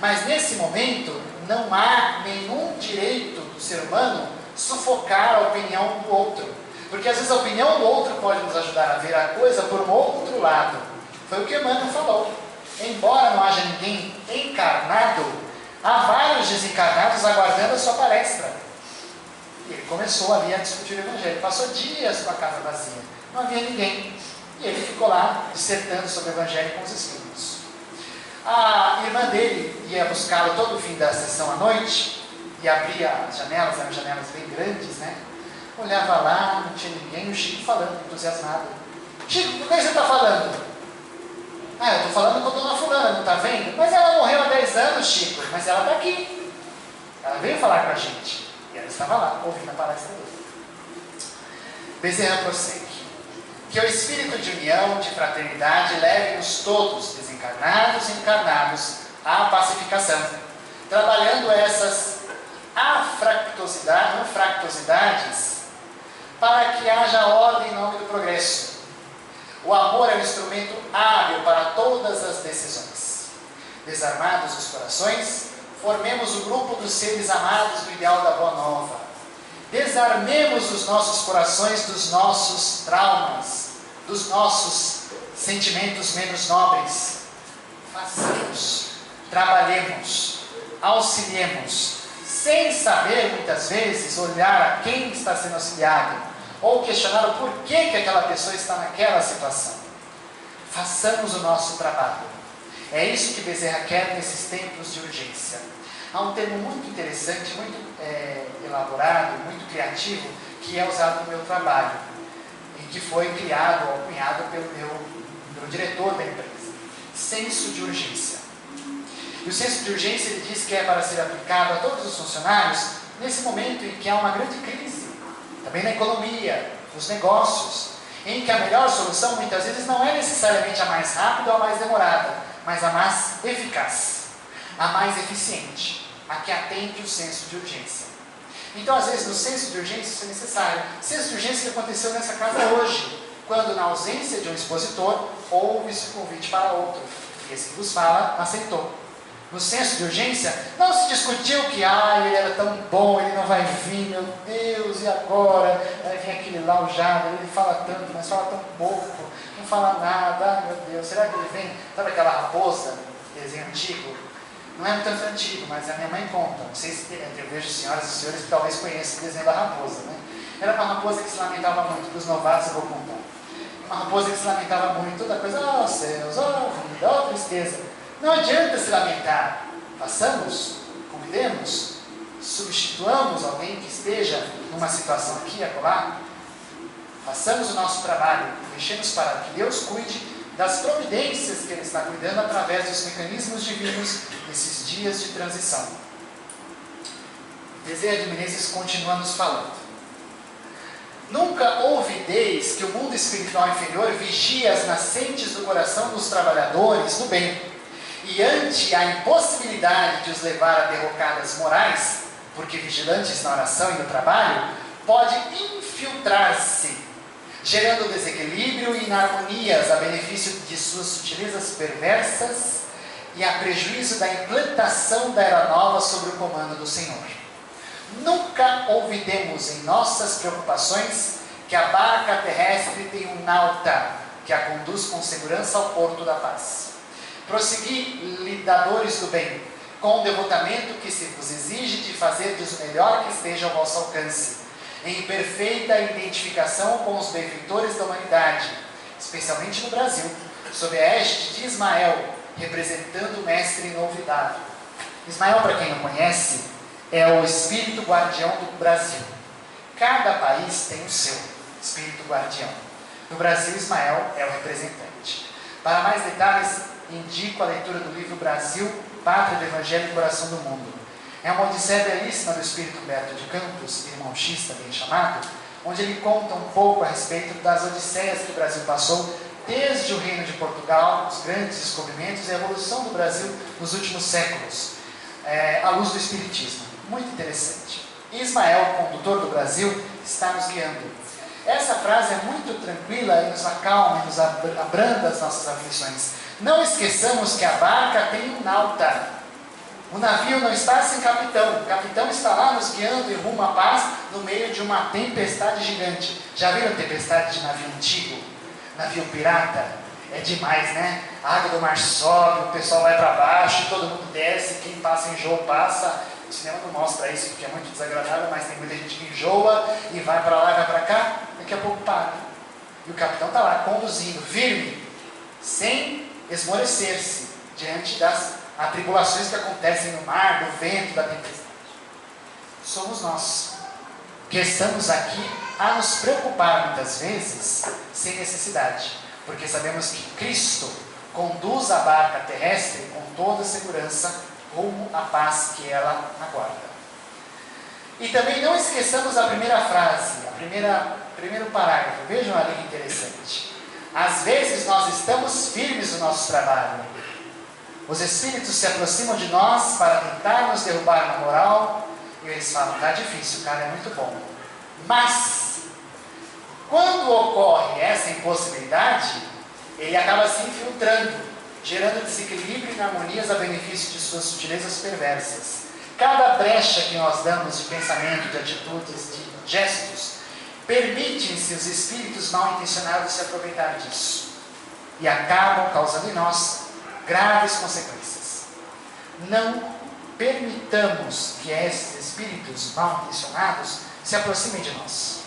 Mas nesse momento, não há nenhum direito do ser humano sufocar a opinião do outro. Porque às vezes a opinião do outro pode nos ajudar a ver a coisa por um outro lado. Foi o que Emmanuel falou. Embora não haja ninguém encarnado, há vários desencarnados aguardando a sua palestra. E ele começou ali a discutir o Evangelho. Passou dias com a casa vazia. Não havia ninguém. E ele ficou lá dissertando sobre o Evangelho com os espíritos. A irmã dele ia buscá-lo todo o fim da sessão à noite e abria as janelas, eram janelas bem grandes, né? Olhava lá, não tinha ninguém, o Chico falando, entusiasmado. Chico, por que você está falando? Ah, eu estou falando com a dona fulana, não está vendo? Mas ela morreu há 10 anos, Chico, mas ela está aqui. Ela veio falar com a gente. E ela estava lá, ouvindo a palestra dele. Bezerra prossegue. Que o espírito de união, de fraternidade, leve-nos todos, desencarnados e encarnados, à pacificação, trabalhando essas anfractuosidades para que haja ordem em nome do progresso. O amor é um instrumento hábil para todas as decisões. Desarmados os corações, formemos o grupo dos seres amados do ideal da Boa Nova. Desarmemos os nossos corações dos nossos traumas, dos nossos sentimentos menos nobres. Façamos, trabalhemos, auxiliemos, sem saber muitas vezes olhar a quem está sendo auxiliado, ou questionar o porquê que aquela pessoa está naquela situação. Façamos o nosso trabalho. É isso que Bezerra quer nesses tempos de urgência. Há um termo muito interessante, muito elaborado, muito criativo, que é usado no meu trabalho, e que foi criado ou cunhado pelo diretor da empresa. Senso de urgência. E o senso de urgência, ele diz que é para ser aplicado a todos os funcionários nesse momento em que há uma grande crise, também na economia, nos negócios, em que a melhor solução muitas vezes não é necessariamente a mais rápida ou a mais demorada, mas a mais eficaz, a mais eficiente, a que atende o senso de urgência. Então, às vezes, no senso de urgência isso é necessário. O senso de urgência que aconteceu nessa casa hoje, quando, na ausência de um expositor, houve esse convite para outro. E esse que vos fala aceitou. No senso de urgência, não se discutiu que ele era tão bom, ele não vai vir, meu Deus, e agora? Aí vem aquele lá, o Jada, ele fala tanto, mas fala tão pouco, não fala nada, meu Deus, será que ele vem? Sabe aquela raposa, desenho antigo? Não é tanto antigo, mas a minha mãe conta. Não sei se eu vejo senhoras e senhores que talvez conheçam o desenho da raposa, né? Era uma raposa que se lamentava muito, para os novatos eu vou contar. Uma raposa que se lamentava muito, toda coisa, céus, vida, tristeza. Não adianta se lamentar. Façamos, convidemos, substituamos alguém que esteja numa situação aqui e acolá. Façamos o nosso trabalho, deixemos para que Deus cuide das providências que Ele está cuidando através dos mecanismos divinos nesses dias de transição. Bezerra de Menezes continua nos falando. Nunca ouvideis que o mundo espiritual inferior vigia as nascentes do coração dos trabalhadores do bem, e ante a impossibilidade de os levar a derrocadas morais, porque vigilantes na oração e no trabalho, pode infiltrar-se, gerando desequilíbrio e inarmonias a benefício de suas sutilezas perversas e a prejuízo da implantação da era nova sob o comando do Senhor. Nunca ouvidemos em nossas preocupações que a barca terrestre tem um nauta que a conduz com segurança ao porto da paz. Prossegui, lidadores do bem, com o devotamento que se vos exige de fazerdes o melhor que esteja ao vosso alcance, em perfeita identificação com os benfeitores da humanidade, especialmente no Brasil, sob a égide de Ismael, representando o mestre inolvidável. Ismael, para quem não conhece, é o espírito guardião do Brasil. Cada país tem o seu espírito guardião. No Brasil, Ismael é o representante. Para mais detalhes, indico a leitura do livro Brasil, Pátria do Evangelho e Coração do Mundo. É uma odisseia belíssima do espírito Humberto de Campos, irmão X também chamado, onde ele conta um pouco a respeito das odisseias que o Brasil passou desde o reino de Portugal, os grandes descobrimentos e a evolução do Brasil nos últimos séculos, à luz do Espiritismo. Muito interessante. Ismael, condutor do Brasil, está nos guiando. Essa frase é muito tranquila e nos acalma e nos abranda as nossas aflições. Não esqueçamos que a barca tem um nauta. O navio não está sem capitão. O capitão está lá nos guiando em rumo à paz no meio de uma tempestade gigante. Já viram tempestade de navio antigo? Navio pirata? É demais, né? A água do mar sobe, o pessoal vai para baixo, todo mundo desce, quem passa enjoa passa. O cinema não mostra isso porque é muito desagradável, mas tem muita gente que enjoa e vai para lá e vai para cá, daqui a pouco para. E o capitão está lá conduzindo, firme, sem esmorecer-se diante das atribulações que acontecem no mar, do vento, da tempestade. Somos nós que estamos aqui a nos preocupar muitas vezes sem necessidade, porque sabemos que Cristo conduz a barca terrestre com toda segurança rumo à paz que ela aguarda. E também não esqueçamos a primeira frase, primeiro parágrafo. Vejam ali que interessante. Às vezes nós estamos firmes no nosso trabalho. Os espíritos se aproximam de nós para tentar nos derrubar na moral e eles falam, está difícil, o cara é muito bom. Mas, quando ocorre essa impossibilidade, ele acaba se infiltrando, gerando desequilíbrio e inarmonias a benefício de suas sutilezas perversas. Cada brecha que nós damos de pensamento, de atitudes, de gestos, permitem-se os espíritos mal intencionados se aproveitar disso e acabam causando em nós graves consequências. Não permitamos que esses espíritos mal intencionados se aproximem de nós.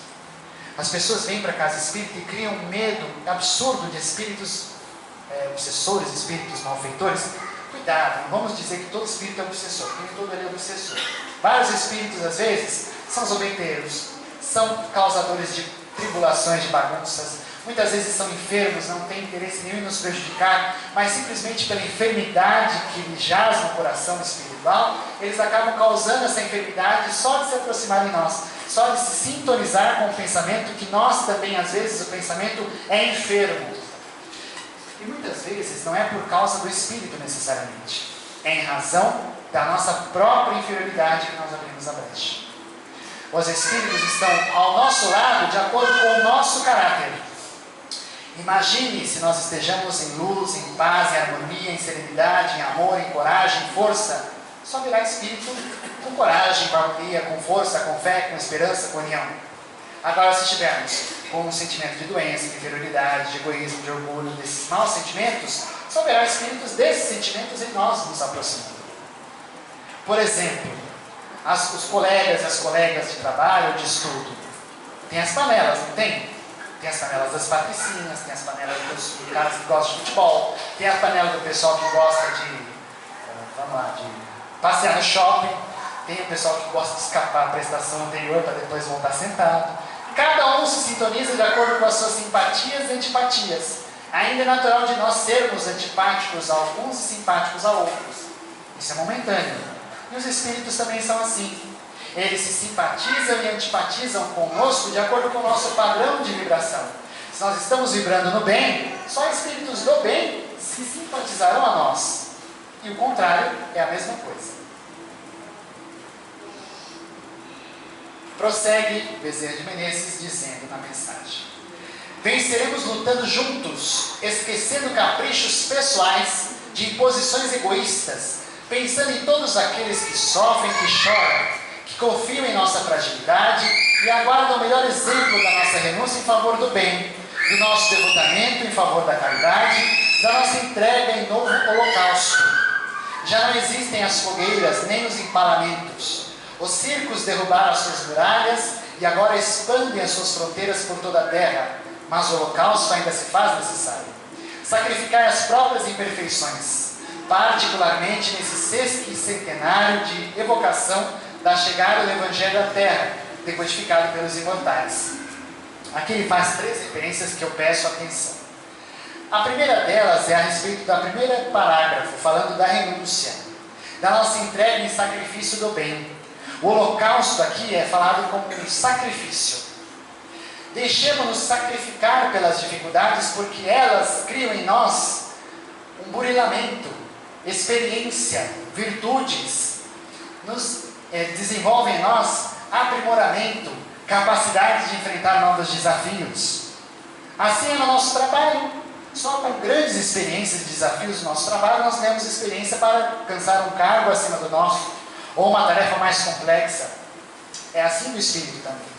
As pessoas vêm para a casa espírita e criam um medo absurdo de espíritos obsessores, espíritos malfeitores. Cuidado, não vamos dizer que todo espírito é obsessor, nem todo ele é obsessor. Vários espíritos, às vezes, são zombeteiros, são causadores de tribulações, de bagunças, muitas vezes são enfermos, não têm interesse nenhum em nos prejudicar, mas simplesmente pela enfermidade que lhe jaz no coração espiritual, eles acabam causando essa enfermidade só de se aproximar de nós, só de se sintonizar com o pensamento, que nós também, às vezes, o pensamento é enfermo. E muitas vezes não é por causa do espírito necessariamente, é em razão da nossa própria inferioridade que nós abrimos a brecha. Os espíritos estão ao nosso lado de acordo com o nosso caráter. Imagine se nós estejamos em luz, em paz, em harmonia, em serenidade, em amor, em coragem, em força. Só virá espírito com coragem, com harmonia, com força, com fé, com esperança, com união. Agora, se estivermos com um sentimento de doença, de inferioridade, de egoísmo, de orgulho, desses maus sentimentos, só virá espíritos desses sentimentos em nós nos aproximando. Por exemplo, os colegas e as colegas de trabalho ou de estudo, tem as panelas, não tem? Tem as panelas das patricinhas, tem as panelas dos caras que gostam de futebol, tem a panela do pessoal que gosta de passear no shopping, tem o pessoal que gosta de escapar a prestação anterior para depois voltar sentado. Cada um se sintoniza de acordo com as suas simpatias e antipatias. Ainda é natural de nós sermos antipáticos a alguns e simpáticos a outros. Isso é momentâneo. E os espíritos também são assim. Eles se simpatizam e antipatizam conosco de acordo com o nosso padrão de vibração. Se nós estamos vibrando no bem, só espíritos do bem se simpatizarão a nós. E o contrário é a mesma coisa. Prossegue Bezerra de Menezes dizendo na mensagem: venceremos lutando juntos, esquecendo caprichos pessoais de imposições egoístas, pensando em todos aqueles que sofrem, que choram, que confiam em nossa fragilidade e aguardam o melhor exemplo da nossa renúncia em favor do bem, do nosso devotamento em favor da caridade, da nossa entrega em novo holocausto. Já não existem as fogueiras nem os empalamentos. Os circos derrubaram as suas muralhas e agora expandem as suas fronteiras por toda a terra, mas o holocausto ainda se faz necessário. Sacrificar as próprias imperfeições, particularmente nesse sesquicentenário de evocação da chegada do Evangelho à Terra, decodificado pelos imortais. Aqui ele faz 3 referências que eu peço atenção. A primeira delas é a respeito do primeiro parágrafo, falando da renúncia, da nossa entrega em sacrifício do bem. O holocausto aqui é falado como um sacrifício. Deixemos-nos sacrificar pelas dificuldades, porque elas criam em nós um burilamento, experiência, virtudes, nos desenvolvem em nós aprimoramento, capacidade de enfrentar novos desafios. Assim é no nosso trabalho. Só com grandes experiências e desafios no nosso trabalho nós temos experiência para alcançar um cargo acima do nosso, ou uma tarefa mais complexa. É assim do Espírito também.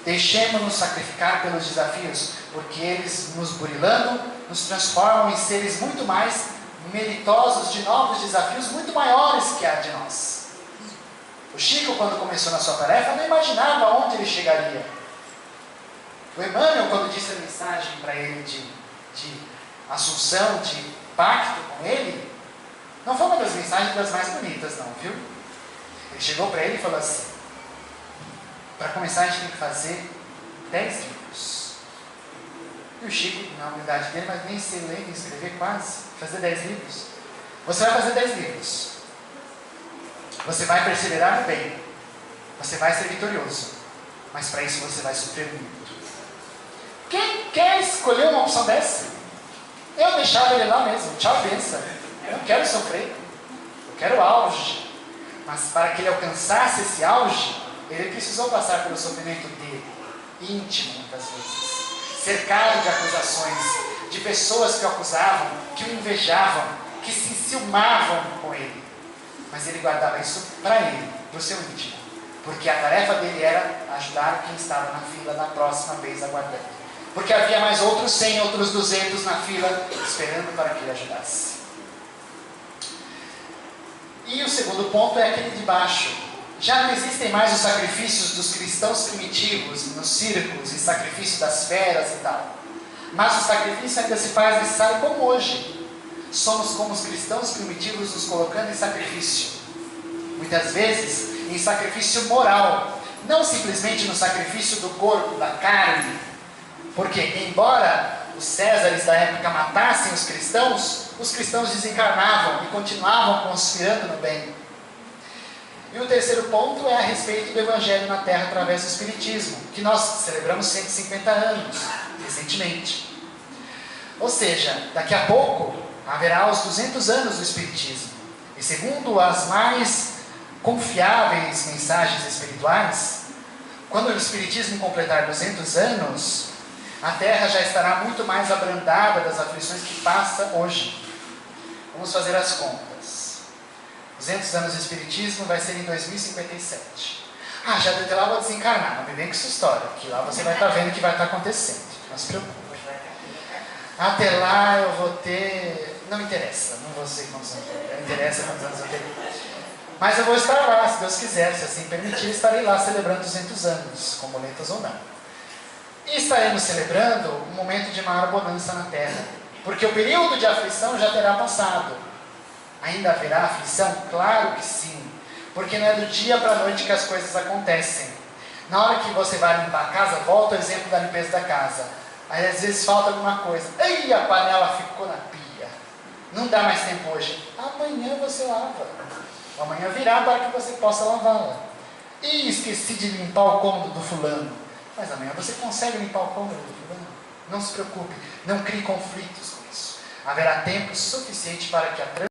Deixemos-nos sacrificar pelos desafios, porque eles, nos burilando, nos transformam em seres muito mais meritosos de novos desafios muito maiores que a de nós. O Chico, quando começou na sua tarefa, não imaginava onde ele chegaria. O Emmanuel, quando disse a mensagem para ele de assunção, de pacto com ele, não foi uma das mensagens das mais bonitas, não, viu? Ele chegou para ele e falou assim: para começar a gente tem que fazer 10 livros. E o Chico, na humildade dele, mas nem sei ler nem escrever quase, fazer 10 livros. Você vai fazer 10 livros. Você vai perseverar no bem. Você vai ser vitorioso. Mas para isso você vai sofrer muito. Quem quer escolher uma opção dessa? Eu deixava ele lá mesmo. Tchau, benção. Eu não quero sofrer. Eu quero auge. Mas para que ele alcançasse esse auge, ele precisou passar pelo sofrimento dele, íntimo muitas vezes, cercado de acusações, de pessoas que o acusavam, que o invejavam, que se enciumavam com ele. Mas ele guardava isso para ele, para o seu íntimo, porque a tarefa dele era ajudar quem estava na fila da próxima vez aguardando. Porque havia mais outros 100, outros 200 na fila, esperando para que ele ajudasse. E o segundo ponto é aquele de baixo. Já não existem mais os sacrifícios dos cristãos primitivos, nos círculos, e sacrifício das feras e tal. Mas o sacrifício ainda se faz necessário como hoje. Somos como os cristãos primitivos nos colocando em sacrifício. Muitas vezes em sacrifício moral. Não simplesmente no sacrifício do corpo, da carne. Porque embora os césares da época matassem os cristãos desencarnavam e continuavam conspirando no bem. E o terceiro ponto é a respeito do Evangelho na Terra através do Espiritismo, que nós celebramos 150 anos, recentemente. Ou seja, daqui a pouco haverá os 200 anos do Espiritismo. E segundo as mais confiáveis mensagens espirituais, quando o Espiritismo completar 200 anos, a Terra já estará muito mais abrandada das aflições que passa hoje. Vamos fazer as contas. 200 anos de Espiritismo vai ser em 2057. Já até lá eu vou desencarnar. Não me vem com essa história, que lá você vai estar vendo o que vai estar acontecendo. Não se preocupe. Até lá eu vou ter... Não interessa, não vou sei quantos anos eu tenho. Não interessa quantos anos eu tenho. Mas eu vou estar lá, se Deus quiser. Se assim permitir, estarei lá celebrando 200 anos, com boletas ou não. E estaremos celebrando um momento de maior bonança na Terra. Porque o período de aflição já terá passado. Ainda haverá aflição? Claro que sim. Porque não é do dia para a noite que as coisas acontecem. Na hora que você vai limpar a casa, volta o exemplo da limpeza da casa. Aí às vezes falta alguma coisa. Ei, a panela ficou na pia. Não dá mais tempo hoje. Amanhã você lava. Amanhã virá para que você possa lavá-la. Ih, esqueci de limpar o cômodo do fulano. Mas amanhã você consegue limpar o cômodo do fulano. Não se preocupe. Não crie conflitos com isso. Haverá tempo suficiente para que a